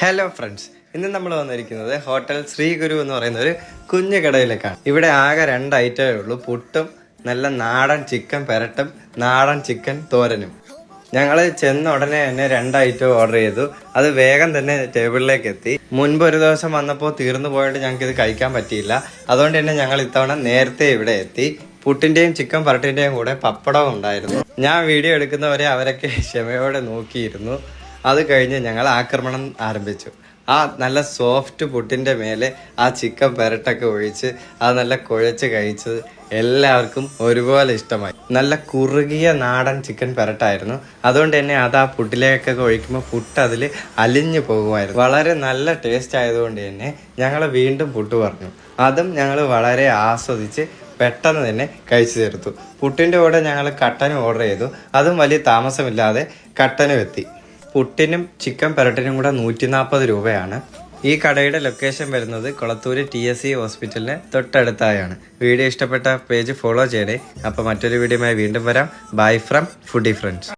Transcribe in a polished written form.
Hello friends, ഇന്ന് നമ്മൾ വന്നിരിക്കുന്നത് ഹോട്ടൽ ശ്രീ ഗുരു എന്ന് പറയുന്ന ഒരു കുഞ്ഞു കടയിലേക്കാണ്. ഇവിടെ ആകെ 2 ഐറ്റമേ ഉള്ളൂ, പുട്ടും നല്ല നാടൻ ചിക്കൻ പെരട്ടും നാടൻ ചിക്കൻ തോരനും. ഞങ്ങൾ ചെന്ന ഉടനെ തന്നെ 2 ഐറ്റം ഓർഡർ ചെയ്തു. അത് വേഗം തന്നെ ടേബിളിലേക്ക് എത്തി. മുൻപ് ഒരു ദിവസം വന്നപ്പോൾ തീർന്നു പോയിട്ട് ഞങ്ങൾക്ക് ഇത് കഴിക്കാൻ പറ്റിയില്ല. അതുകൊണ്ട് തന്നെ ഞങ്ങൾ ഇത്തവണ നേരത്തെ ഇവിടെ എത്തി. പുട്ടിൻ്റെയും ചിക്കൻ പരട്ടിൻ്റെയും കൂടെ പപ്പടവും ഉണ്ടായിരുന്നു. ഞാൻ വീഡിയോ എടുക്കുന്നവരെ അവരൊക്കെ ക്ഷമയോടെ നോക്കിയിരുന്നു. അത് കഴിഞ്ഞ് ഞങ്ങൾ ആക്രമണം ആരംഭിച്ചു. ആ നല്ല സോഫ്റ്റ് പുട്ടിൻ്റെ മേലെ ആ ചിക്കൻ പെരട്ടൊക്കെ ഒഴിച്ച് അത് നല്ല കുഴച്ച് കഴിച്ചത് എല്ലാവർക്കും ഒരുപോലെ ഇഷ്ടമായി. നല്ല കുറുകിയ നാടൻ ചിക്കൻ പെരട്ടായിരുന്നു. അതുകൊണ്ട് തന്നെ അത് ആ പുട്ടിലേക്കൊക്കെ ഒഴിക്കുമ്പോൾ പുട്ട് അതിൽ അലിഞ്ഞു പോകുമായിരുന്നു. വളരെ നല്ല ടേസ്റ്റ് ആയതുകൊണ്ട് തന്നെ ഞങ്ങൾ വീണ്ടും പുട്ട് പറഞ്ഞു. അതും ഞങ്ങൾ വളരെ ആസ്വദിച്ച് പെട്ടെന്ന് തന്നെ കഴിച്ചു തീർത്തു. പുട്ടിൻ്റെ കൂടെ ഞങ്ങൾ കട്ടനും ഓർഡർ ചെയ്തു. അതും വലിയ താമസമില്ലാതെ കട്ടനും എത്തി. പുട്ടിനും ചിക്കൻ പെരട്ടിനും കൂടെ 140 രൂപയാണ്. ഈ കടയുടെ ലൊക്കേഷൻ വരുന്നത് കൊളത്തൂര് TSC ഹോസ്പിറ്റലിന് തൊട്ടടുത്തായാണ്. വീഡിയോ ഇഷ്ടപ്പെട്ട പേജ് ഫോളോ ചെയ്യണേ. അപ്പോൾ മറ്റൊരു വീഡിയോയുമായി വീണ്ടും വരാം. Bye from foodie friends.